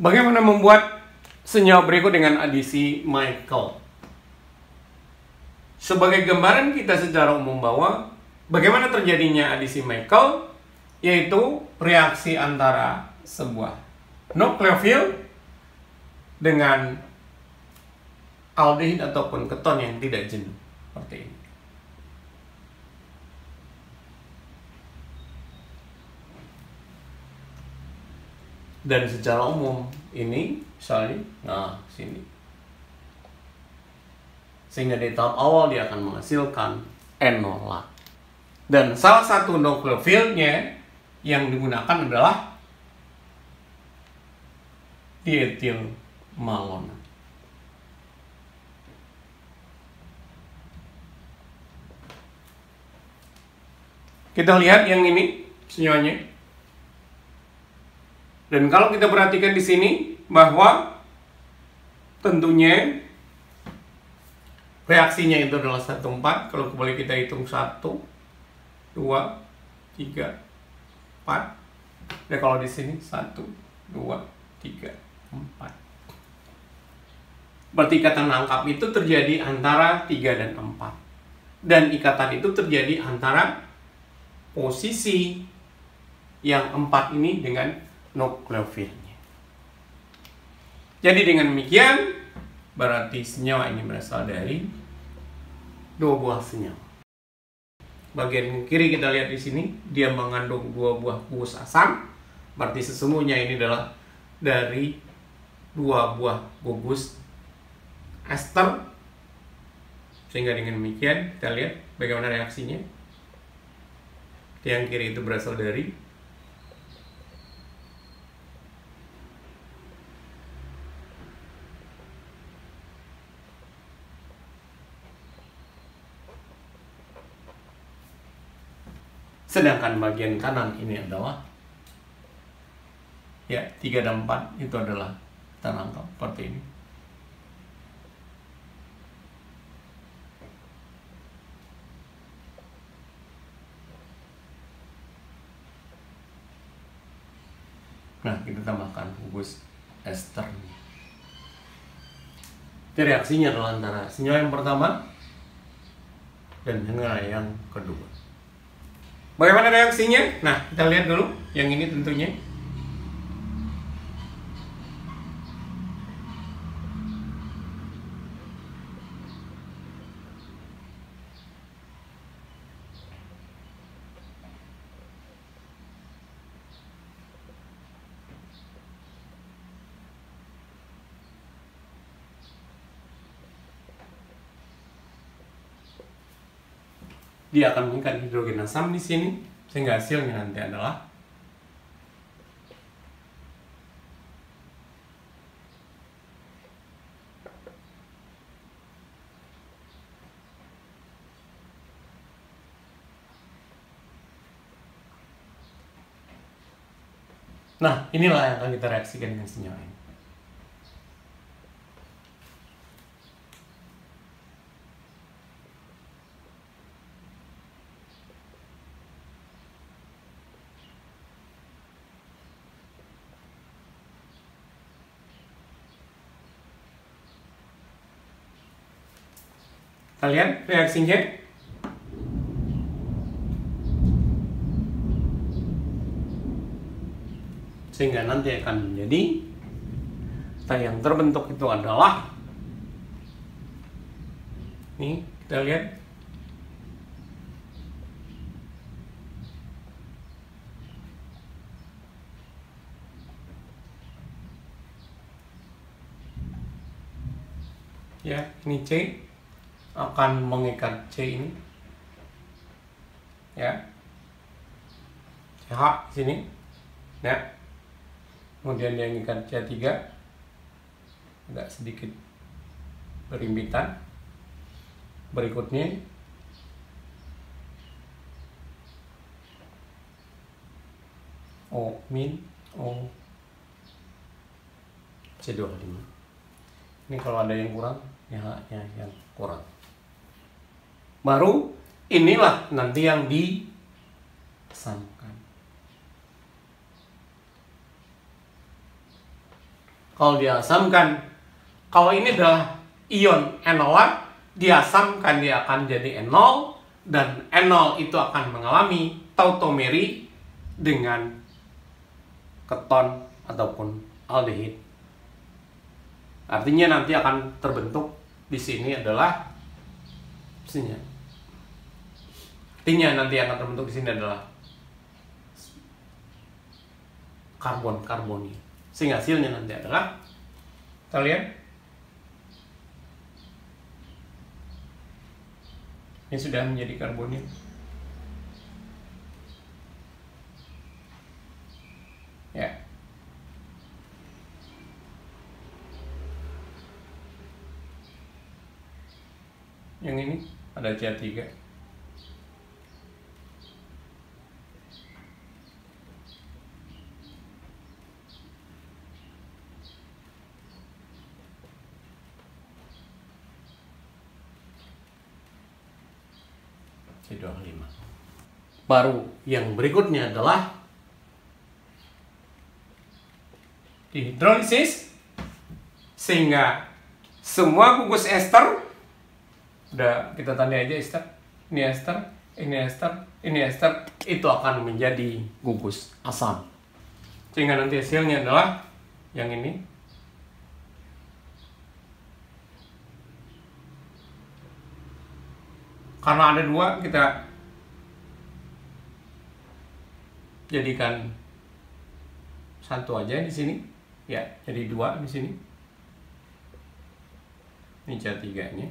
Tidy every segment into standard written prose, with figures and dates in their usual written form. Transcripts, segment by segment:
Bagaimana membuat senyawa berikut dengan adisi Michael? Sebagai gambaran kita secara umum bahwa bagaimana terjadinya adisi Michael, yaitu reaksi antara sebuah nukleofil dengan aldehid ataupun keton yang tidak jenuh seperti ini. Dan secara umum ini misalnya, nah sini, sehingga di tahap awal dia akan menghasilkan enolat. Dan salah satu nukleofilnya yang digunakan adalah dietil malonat. Kita lihat yang ini senyawanya. Dan kalau kita perhatikan di sini bahwa tentunya reaksinya itu adalah 1,4. Kalau boleh kita hitung 1, 2, 3, 4. Dan kalau di sini 1, 2, 3, 4. Berarti ikatan rangkap itu terjadi antara 3 dan 4. Dan ikatan itu terjadi antara posisi yang 4 ini dengan nukleofilnya. Jadi dengan demikian berarti senyawa ini berasal dari 2 buah senyawa. Bagian kiri kita lihat di sini dia mengandung 2 buah gugus asam. Berarti sesungguhnya ini adalah dari 2 buah gugus ester. Sehingga dengan demikian kita lihat bagaimana reaksinya. Yang kiri itu berasal dari sedangkan bagian kanan ini adalah ya 3 dan 4 itu adalah kita rangkap seperti ini. Nah, kita tambahkan gugus esternya. Jadi reaksinya adalah antara senyawa yang pertama dan senyawa yang kedua. Bagaimana reaksinya? Nah, kita lihat dulu yang ini tentunya. Dia akan mengikat hidrogen asam di sini, sehingga hasilnya nanti adalah nah, inilah yang akan kita reaksikan dengan senyawa ini. Kita lihat reaksinya. Sehingga nanti akan menjadi yang terbentuk itu adalah ini, kita lihat ya, ini C akan mengikat C ini ya, CH sini ya, kemudian dia mengikat C3 agak sedikit berimpitan. Berikutnya O min O C25. Ini kalau ada yang kurang ya yang kurang. Baru inilah nanti yang dipesankan. Kalau diasamkan, kalau ini adalah ion enolat, diasamkan dia akan jadi enol, dan enol itu akan mengalami tautomeri dengan keton ataupun aldehid. Artinya nanti akan terbentuk di sini adalah karbon-karbonil. Sehingga hasilnya nanti adalah, kita lihat, ini sudah menjadi karbonil. Ya. Yang ini ada CH3. C25. Baru yang berikutnya adalah dihidrolisis, sehingga semua gugus ester, udah kita tandai aja ester, ini ester, ini ester, ini ester, itu akan menjadi gugus asam. Sehingga nanti hasilnya adalah yang ini. Karena ada dua, kita jadikan satu aja di sini. Ya, jadi dua di sini. Ini CH3-nya.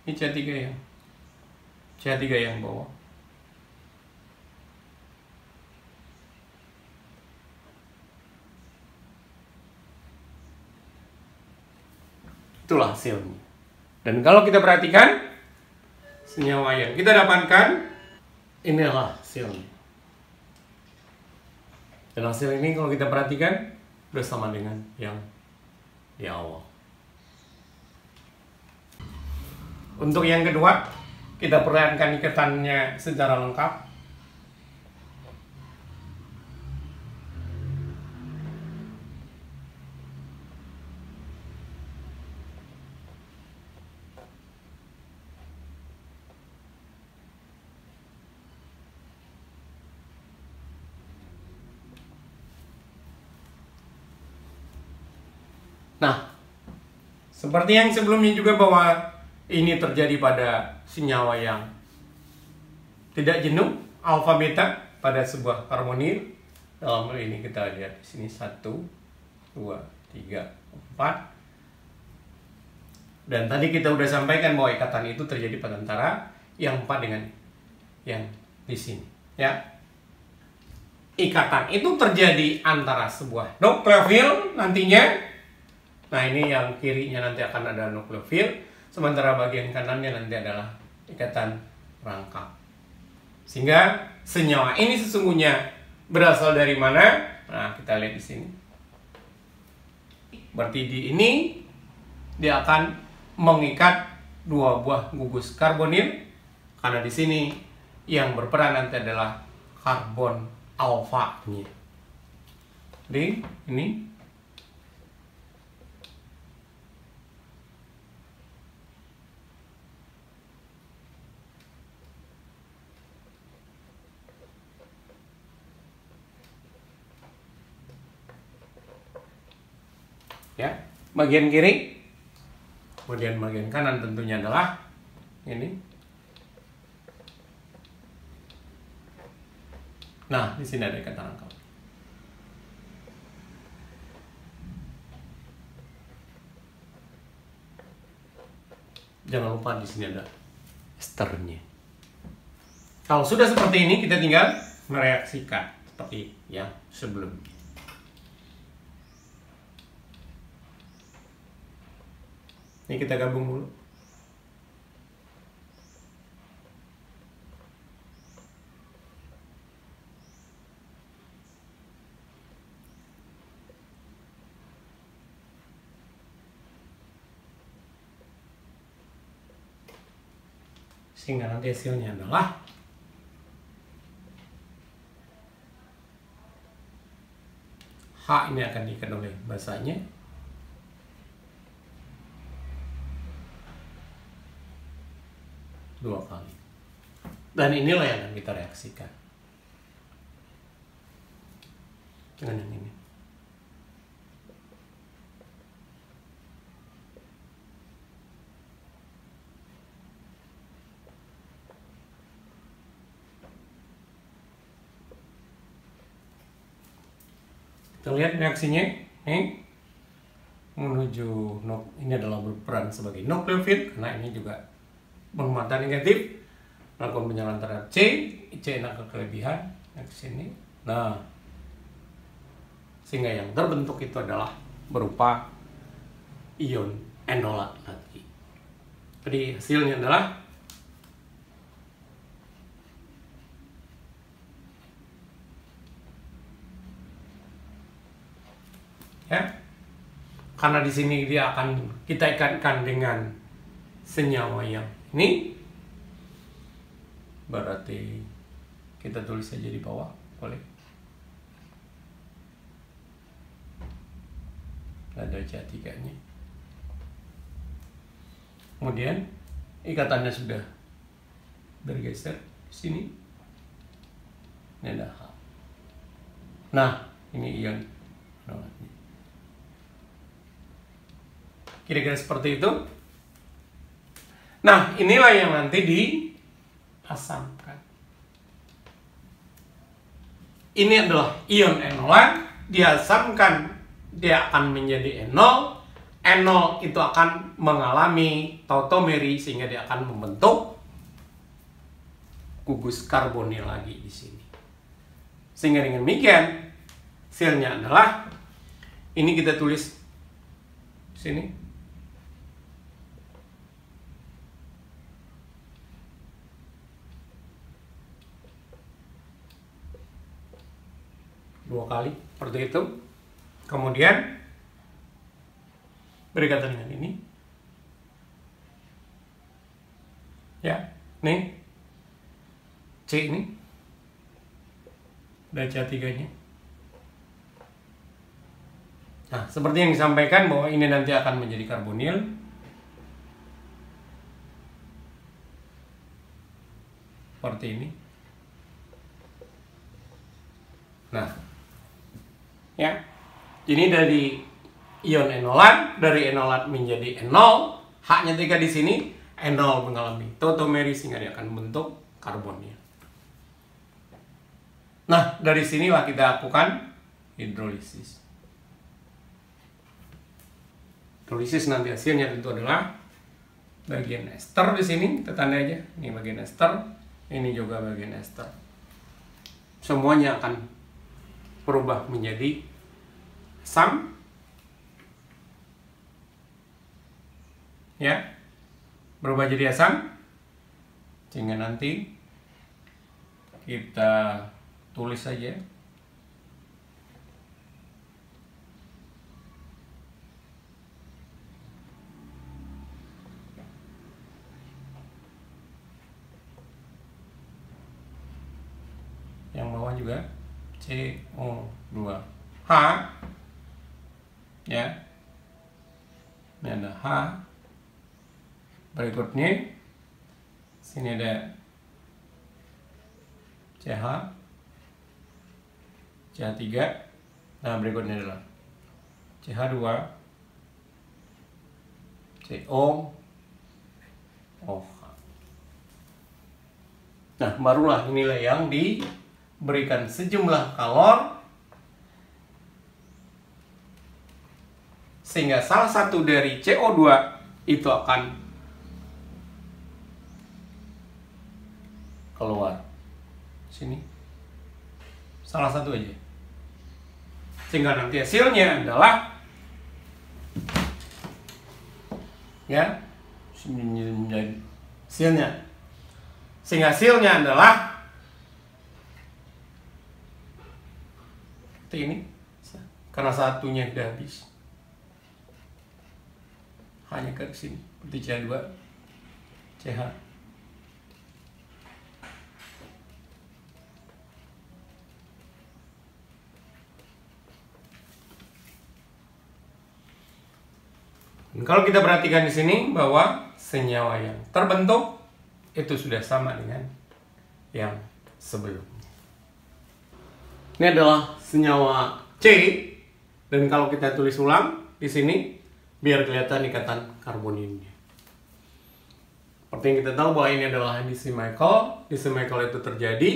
Ini CH3 yang bawah. Itulah hasilnya. Dan kalau kita perhatikan, senyawa yang kita dapatkan, inilah hasilnya. Dan hasil ini kalau kita perhatikan, bersama dengan yang di awal. Untuk yang kedua, kita perlihatkan ikatannya secara lengkap. Nah, seperti yang sebelumnya juga bahwa ini terjadi pada senyawa yang tidak jenuh, alfa beta, pada sebuah karbonil. Dalam hal ini kita lihat di sini 1, 2, 3, 4. Dan tadi kita udah sampaikan bahwa ikatan itu terjadi pada antara yang 4 dengan yang di sini, ya. Ikatan itu terjadi antara sebuah nukleofil nantinya. Nah, ini yang kirinya nanti akan ada nukleofil, sementara bagian kanannya nanti adalah ikatan rangkap. Sehingga senyawa ini sesungguhnya berasal dari mana? Nah, kita lihat di sini. Berarti di ini dia akan mengikat dua buah gugus karbonil, karena di sini yang berperan nanti adalah karbon alfa-nya. Jadi ini ya, bagian kiri, kemudian bagian kanan tentunya adalah ini. Nah, di sini ada ikatan rangkap. Jangan lupa di sini ada esternya. Kalau sudah seperti ini, kita tinggal mereaksikan seperti yang sebelumnya. Ini kita gabung dulu. Sehingga nanti hasilnya adalah H ini akan diikat oleh basanya. Dua kali. Dan inilah yang akan kita reaksikan dengan yang ini. Kita lihat reaksinya, menuju ini adalah berperan sebagai nukleofil karena ini juga bermuatan negatif, melakukan penyalaan terhadap C nak ke kelebihan, ke sini. Nah, sehingga yang terbentuk itu adalah berupa ion enolat natri. Jadi hasilnya adalah ya, karena di sini dia akan kita ikatkan dengan senyawa yang ini, berarti kita tulis saja di bawah, boleh. Ada C3-nya. Kemudian ikatannya sudah bergeser di sini. Ini ada H. Nah, ini ion. Kira-kira seperti itu. Nah, inilah yang nanti diasamkan. Ini adalah ion enolat, diasamkan, dia akan menjadi enol. Enol itu akan mengalami tautomeri sehingga dia akan membentuk gugus karbonil lagi di sini. Sehingga dengan demikian, hasilnya adalah ini kita tulis sini. Dua kali seperti itu. Kemudian berkaitan dengan ini, ya, nih C ini ada C3-nya. Nah, seperti yang disampaikan bahwa ini nanti akan menjadi karbonil. Seperti ini. Nah, ya, ini dari ion enolat, dari enolat menjadi enol, H-nya 3 di sini, enol mengalami tautomeri sehingga dia akan membentuk karbonil. Nah, dari sinilah kita lakukan hidrolisis. Hidrolisis nanti hasilnya tentu adalah bagian ester di sini, kita tanda aja, ini bagian ester, ini juga bagian ester. Semuanya akan berubah menjadi asam, ya, berubah jadi asam, sehingga nanti kita tulis saja yang bawah juga CO2H, ya, ini ada H. Berikutnya sini ada CH, CH3. Nah, berikutnya adalah CH2, COOH. Nah, barulah inilah yang diberikan sejumlah kalor sehingga salah satu dari CO2 itu akan keluar sini, salah satu aja, sehingga nanti hasilnya adalah, ya, hasilnya, sehingga hasilnya adalah seperti ini, karena satunya sudah habis, hanya ke sini seperti CH2, CH. Dan kalau kita perhatikan di sini bahwa senyawa yang terbentuk itu sudah sama dengan yang sebelumnya. Ini adalah senyawa C, dan kalau kita tulis ulang di sini biar kelihatan ikatan karboninnya. Seperti yang kita tahu bahwa ini adalah Lewis Michael. Lewis Michael itu terjadi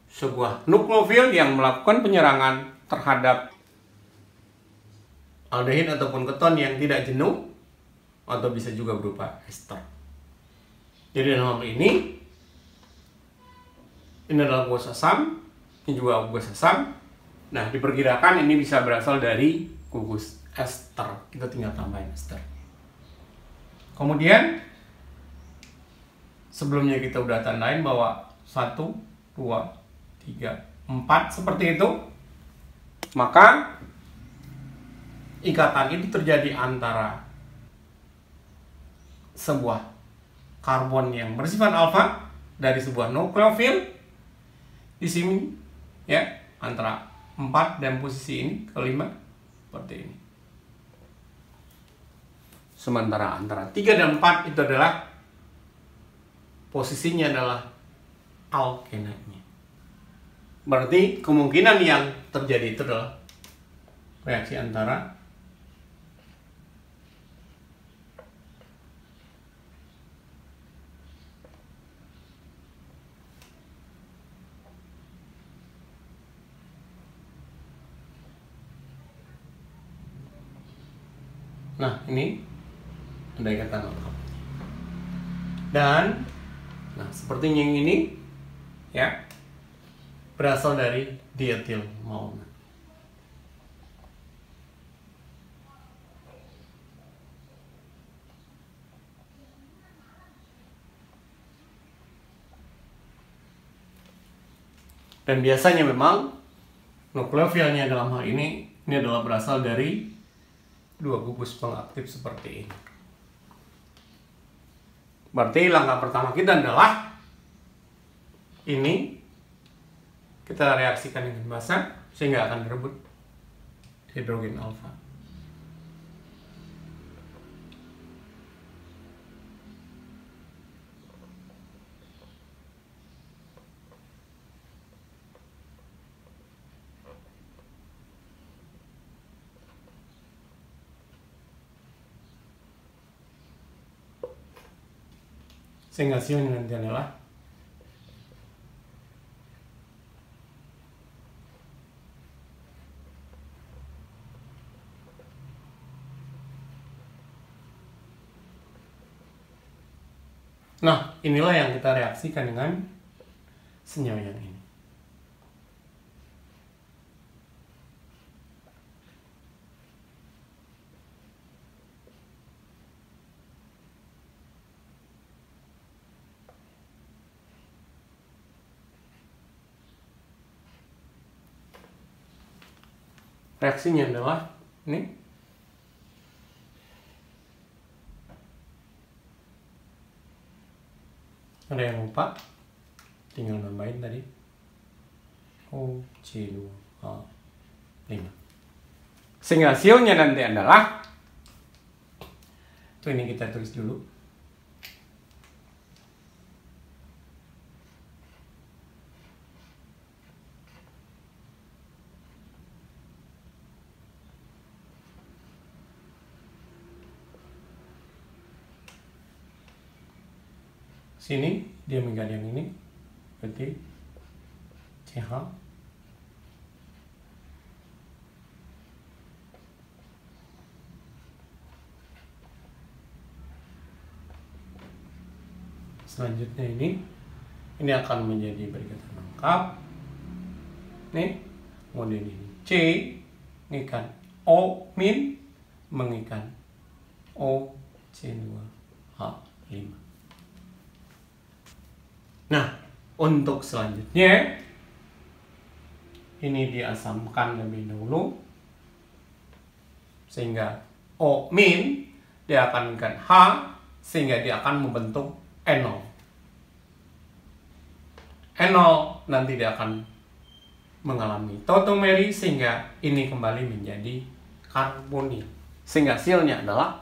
sebuah nukleofil yang melakukan penyerangan terhadap aldehin ataupun keton yang tidak jenuh, atau bisa juga berupa ester. Jadi dalam hal ini adalah gugus asam, ini juga gugus asam. Nah, diperkirakan ini bisa berasal dari gugus ester. Kita tinggal tambahin ester. Kemudian sebelumnya kita udah tandain bahwa 1, 2, 3, 4 seperti itu. Maka ikatan itu terjadi antara sebuah karbon yang bersifat alfa dari sebuah nukleofil di sini, ya, antara 4 dan posisi ini ke 5 seperti ini. Sementara antara 3 dan 4 itu adalah posisinya adalah alkenanya. Berarti kemungkinan yang terjadi itu adalah reaksi antara ini ada ikatan lengkap. Dan seperti yang ini, ya, berasal dari dietil malonat. Dan biasanya memang nukleofilnya dalam hal ini adalah berasal dari 2 gugus pengaktif seperti ini. Berarti langkah pertama kita adalah ini kita reaksikan dengan basa sehingga akan direbut hidrogen alfa. Sehingga hasilnya nanti adalah inilah yang kita reaksikan dengan senyawa yang ini. Reaksinya adalah ini. Ada yang lupa, tinggal nambahin tadi OC2H5. Sehingga hasilnya nanti adalah itu, ini kita tulis dulu. Sini dia mengganti yang ini, berarti CH selanjutnya ini akan menjadi berikatan lengkap. Nih, kemudian ini C mengikat O min mengikat OC2H5. Nah, untuk selanjutnya ini diasamkan lebih dahulu sehingga O min dia akan mengikat H sehingga dia akan membentuk enol. Enol nanti dia akan mengalami tautomeri sehingga ini kembali menjadi karbonil. Sehingga hasilnya adalah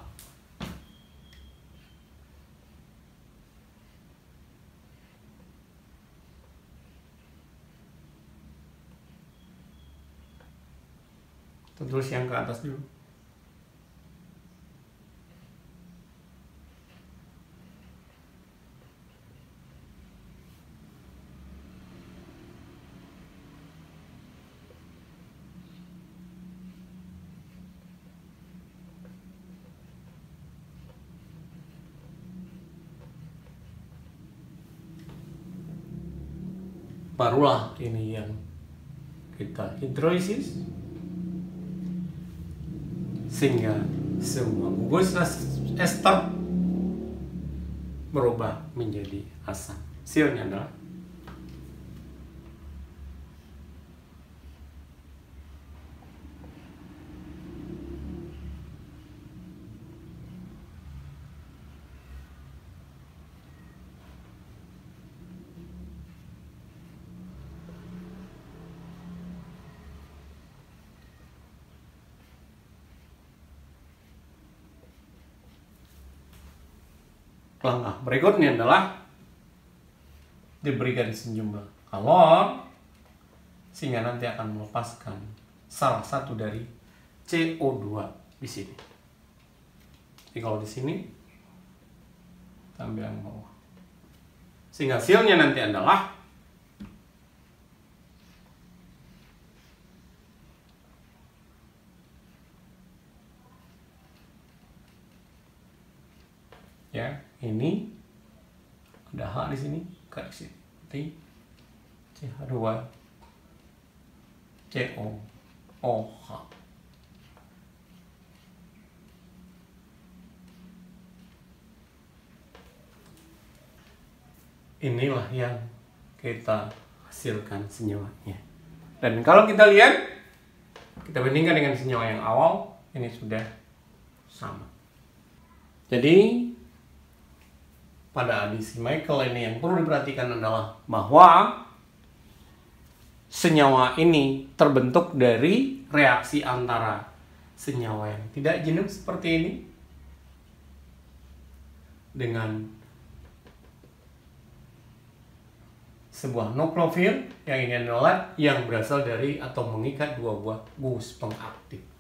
Kita tulis yang ke atas dulu. Barulah ini yang kita hidrolisis sehingga semua gugus ester berubah menjadi asam. Hasilnya adalah langkah berikutnya adalah diberikan sejumlah kalor sehingga nanti akan melepaskan salah satu dari CO2 di sini. Jadi kalau di sini kita ambil yang bawah. Sehingga hasilnya nanti adalah ya, ini ada H di sini, K di sini. Berarti CH2 COOH. Inilah yang kita hasilkan senyawanya. Dan kalau kita lihat, kita bandingkan dengan senyawa yang awal, ini sudah sama. Jadi pada adisi Michael ini yang perlu diperhatikan adalah bahwa senyawa ini terbentuk dari reaksi antara senyawa yang tidak jenuh seperti ini dengan sebuah nuklofil yang ini adalah yang berasal dari atau mengikat dua buah gugus pengaktif.